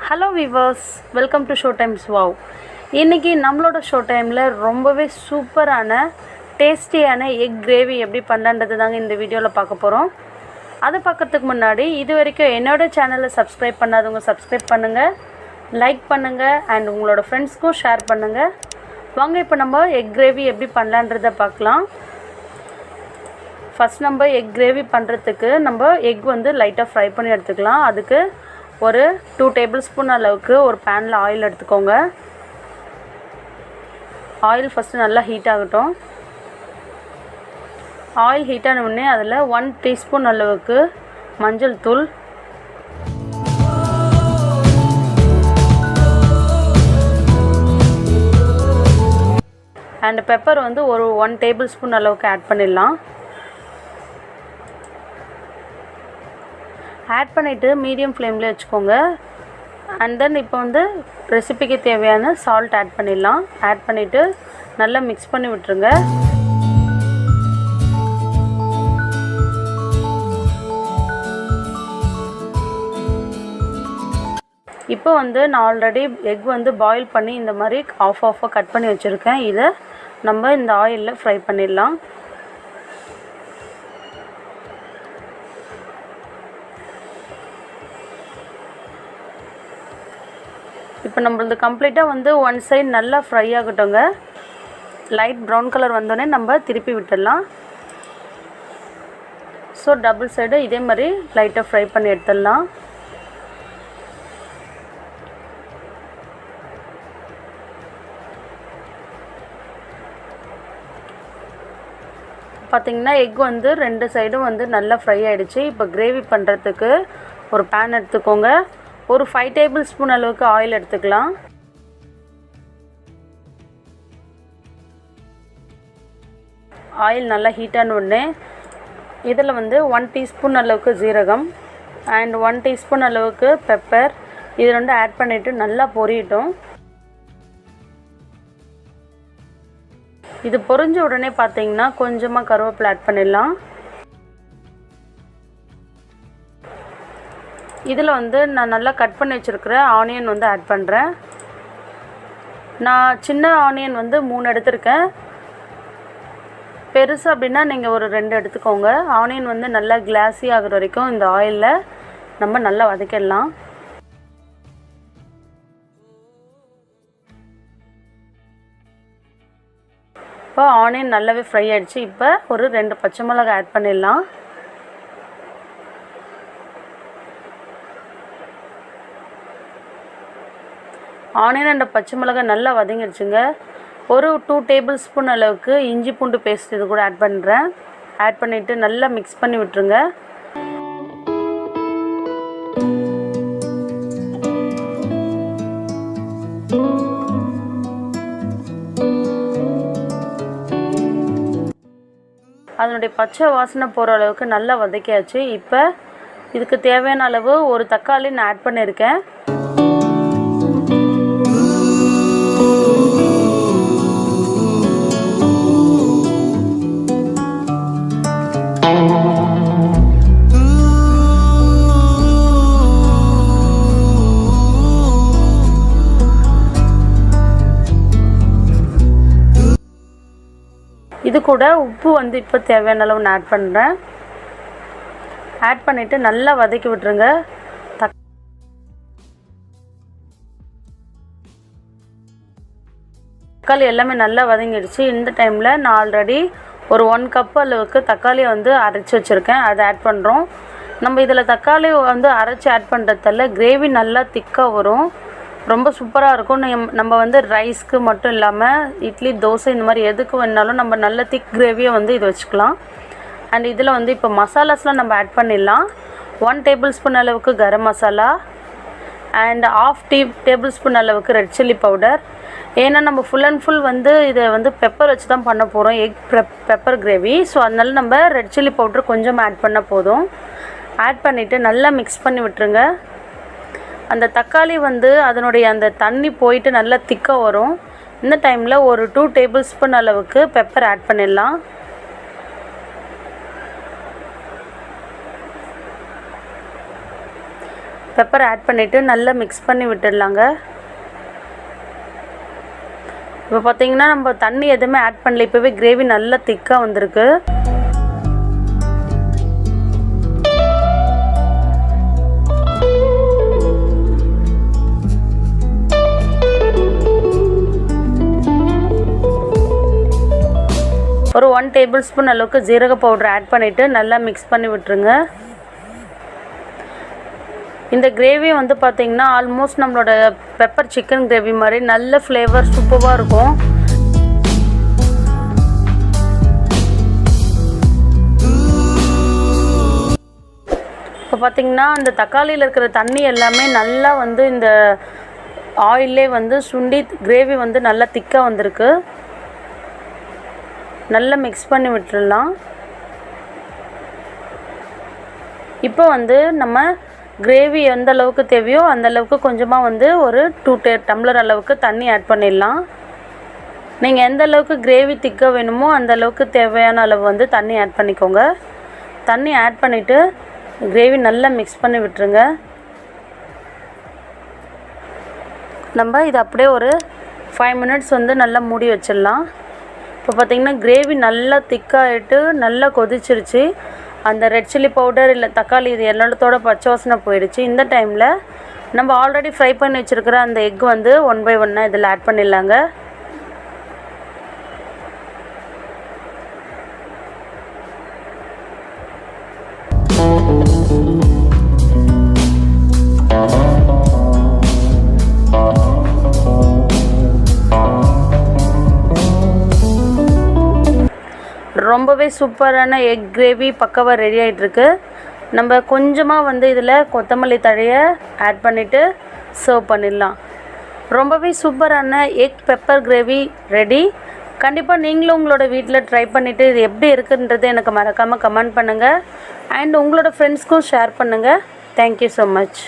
Hello viewers, welcome to show times wow. இன்றைக்கி நம்மளோட show டைமில் ரொம்பவே சூப்பரான டேஸ்டியான எக் கிரேவி எப்படி பண்ணலான்றது தாங்க இந்த வீடியோவில் பார்க்க போகிறோம். அதை பார்க்கறதுக்கு முன்னாடி இது வரைக்கும் என்னோடய சேனலை சப்ஸ்கிரைப் பண்ணாதவங்க சப்ஸ்கிரைப் பண்ணுங்கள், லைக் பண்ணுங்கள் அண்ட் உங்களோட ஃப்ரெண்ட்ஸ்க்கும் ஷேர் பண்ணுங்கள். வாங்க இப்போ நம்ம எக் கிரேவி எப்படி பண்ணலான்றதை பார்க்கலாம். ஃபஸ்ட் நம்ம எக் கிரேவி பண்ணுறதுக்கு நம்ம எக் லைட்டாக ஃப்ரை பண்ணி எடுத்துக்கலாம். அதுக்கு ஒரு 2 டேபிள் ஸ்பூன் அளவுக்கு ஒரு பேனில் ஆயில் எடுத்துக்கோங்க. ஆயில் ஃபஸ்ட்டு நல்லா ஹீட் ஆகட்டும். ஆயில் ஹீட் ஆன உடனே அதில் 1 டீஸ்பூன் அளவுக்கு மஞ்சள் தூள், அண்ட் பெப்பர் ஒரு 1 டேபிள் ஸ்பூன் அளவுக்கு ஆட் பண்ணிடலாம். ஆட் பண்ணிவிட்டு மீடியம் ஃப்ளேமில் வச்சுக்கோங்க. அண்ட் தென் இப்போ ரெசிபிக்கு தேவையான சால்ட் ஆட் பண்ணிடலாம். ஆட் பண்ணிவிட்டு நல்லா மிக்ஸ் பண்ணி விட்டுருங்க. இப்போ நான் ஆல்ரெடி எக் பாயில் பண்ணி இந்த மாதிரி ஆஃபாக கட் பண்ணி வச்சுருக்கேன். இதை நம்ம இந்த ஆயிலில் ஃப்ரை பண்ணிடலாம். இப்போ நம்மளது கம்ப்ளீட்டாக ஒன் சைடு நல்லா ஃப்ரை ஆகட்டுங்க. லைட் ப்ரௌன் கலர் வந்தோடனே நம்ம திருப்பி விட்டுடலாம். ஸோ டபுள் சைடு இதே மாதிரி லைட்டாக ஃப்ரை பண்ணி எடுத்துடலாம். பார்த்திங்கன்னா எக் 2 சைடும் நல்லா ஃப்ரை ஆகிடுச்சு. இப்போ கிரேவி பண்ணுறதுக்கு ஒரு பேன் எடுத்துக்கோங்க. ஒரு 5 டேபிள் ஸ்பூன் அளவுக்கு ஆயில் எடுத்துக்கலாம். ஆயில் நல்லா ஹீட் ஆன உடனே இதில் 1 டீஸ்பூன் அளவுக்கு ஜீரகம் அண்ட் 1 டீஸ்பூன் அளவுக்கு பெப்பர் இது 2 ஆட் பண்ணிவிட்டு நல்லா பொரியட்டும். இது பொரிஞ்ச உடனே பார்த்திங்கன்னா கொஞ்சமாக கருவேப்பிலை ஆட் பண்ணிடலாம். இதில் நான் நல்லா கட் பண்ணி வச்சுருக்கிற ஆனியன் ஆட் பண்ணுறேன். நான் சின்ன ஆனியன் 3 எடுத்திருக்கேன். பெருசு அப்படின்னா நீங்கள் ஒரு 2 எடுத்துக்கோங்க. ஆனியன் நல்லா கிளாஸி ஆகிற வரைக்கும் இந்த ஆயிலில் நம்ம நல்லா வதக்கிடலாம். இப்போ ஆனியன் நல்லாவே ஃப்ரை ஆகிடுச்சு. இப்போ ஒரு 2 பச்சை மிளகாய் ஆட் பண்ணிடலாம். ஆனியன் அண்ட் பச்சை மிளகாய் நல்லா வதங்கிடுச்சுங்க. ஒரு 2 டேபிள் ஸ்பூன் அளவுக்கு இஞ்சி பூண்டு பேஸ்ட் இது கூட ஆட் பண்ணுறேன். ஆட் பண்ணிவிட்டு நல்லா மிக்ஸ் பண்ணி விட்டுருங்க. அதனுடைய பச்சை வாசனை போகிற அளவுக்கு நல்லா வதக்கியாச்சு. இப்போ இதுக்கு தேவையான அளவு ஒரு தக்காளி நான் ஆட் பண்ணியிருக்கேன். இது கூட உப்பு இப்போ தேவையான அளவு நான் ஆட் பண்ணுறேன். ஆட் பண்ணிவிட்டு நல்லா வதக்கி விட்டுருங்க. தக்காளி எல்லாமே நல்லா வதங்கிடுச்சு. இந்த டைமில் நான் ஆல்ரெடி ஒரு 1 கப் அளவுக்கு தக்காளியை அரைச்சி வச்சுருக்கேன். அதை ஆட் பண்ணுறோம். நம்ம இதில் தக்காளி அரைச்சி ஆட் பண்ணுறதால கிரேவி நல்லா திக்காக வரும். ரொம்ப சூப்பராக இருக்கும். நம்ம ரைஸ்க்கு மட்டும் இல்லாமல் இட்லி, தோசை இந்த மாதிரி எதுக்கு வேணாலும் நம்ம நல்ல திக் கிரேவியை இது வச்சுக்கலாம். அண்ட் இதில் இப்போ மசாலாஸ்லாம் நம்ம ஆட் பண்ணிடலாம். 1 டேபிள் ஸ்பூன் அளவுக்கு garam masala and 1/2 table spoon அளவுக்கு ரெட் சில்லி பவுடர். ஏன்னா நம்ம ஃபுல் அண்ட் ஃபுல் இதை பெப்பர் வச்சு தான் பண்ண போகிறோம், எக் பெப்பர் கிரேவி. ஸோ அதனால நம்ம ரெட் சில்லி பவுடர் கொஞ்சம் ஆட் பண்ண போதும். ஆட் பண்ணிவிட்டு நல்லா மிக்ஸ் பண்ணி விட்டுருங்க. அந்த தக்காளி அதனுடைய அந்த தண்ணி போயிட்டு நல்லா திக்காக வரும். இந்த டைமில் ஒரு 2 டேபிள் ஸ்பூன் அளவுக்கு பெப்பர் ஆட் பண்ணிடலாம். பெப்பர் ஆட் பண்ணிவிட்டு நல்லா மிக்ஸ் பண்ணி விட்டுடலாங்க. இப்போ பார்த்தீங்கன்னா நம்ம தண்ணி எதுவுமே ஆட் பண்ணல, இப்போவே கிரேவி நல்லா திக்காக வந்திருக்கு. ஒரு 1 டேபிள் ஸ்பூன் அளவுக்கு ஜீரக பவுடர் ஆட் பண்ணிவிட்டு நல்லா மிக்ஸ் பண்ணி விட்டுருங்க. இந்த கிரேவி வந்து பார்த்திங்கன்னா ஆல்மோஸ்ட் நம்மளோட பெப்பர் சிக்கன் கிரேவி மாதிரி நல்ல ஃப்ளேவர் சூப்பராக இருக்கும். இப்போ பார்த்திங்கன்னா அந்த தக்காளியில் இருக்கிற தண்ணி எல்லாமே நல்லா வந்து இந்த ஆயிலே வந்து சுண்டி கிரேவி வந்து நல்லா திக்காக வந்திருக்கு. நல்லா மிக்ஸ் பண்ணி விட்டுடலாம். இப்போ வந்து நம்ம கிரேவி எந்த அளவுக்கு தேவையோ அந்த அளவுக்கு கொஞ்சமாக வந்து ஒரு 2 டம்ளர் அளவுக்கு தண்ணி ஆட் பண்ணிடலாம். நீங்கள் எந்த அளவுக்கு கிரேவி திக்காக வேணுமோ அந்த அளவுக்கு தேவையான அளவு வந்து தண்ணி ஆட் பண்ணிக்கோங்க. தண்ணி ஆட் பண்ணிவிட்டு கிரேவி நல்லா மிக்ஸ் பண்ணி விட்டுருங்க. நம்ம இதை அப்படியே ஒரு 5 மினிட்ஸ் வந்து நல்லா மூடி வச்சிடலாம். இப்போ பார்த்திங்கன்னா கிரேவி நல்லா திக்காகிட்டு நல்லா கொதிச்சிருச்சு. அந்த ரெட் சில்லி பவுடர் இல்லை தக்காளி இது எல்லாத்தோட பச்சை வாசனை போயிடுச்சு. இந்த டைமில் நம்ம ஆல்ரெடி ஃப்ரை பண்ணி வச்சுருக்கிற அந்த எக் வந்து 1 பை 1 இதில் ஆட் பண்ணிடலாங்க. ரொம்பவே சூப்பரான எக் கிரேவி பக்காவாக ரெடி ஆகிட்டுருக்கு. நம்ம கொஞ்சமாக வந்து இதில் கொத்தமல்லி தழையை ஆட் பண்ணிவிட்டு சர்வ் பண்ணிடலாம். ரொம்பவே சூப்பரான எக் பெப்பர் கிரேவி ரெடி. கண்டிப்பாக நீங்களும் உங்களோட வீட்டில் ட்ரை பண்ணிவிட்டு இது எப்படி இருக்குன்றது எனக்கு மறக்காமல் கமெண்ட் பண்ணுங்கள். அண்ட் உங்களோட ஃப்ரெண்ட்ஸ்க்கும் ஷேர் பண்ணுங்கள். Thank you so much.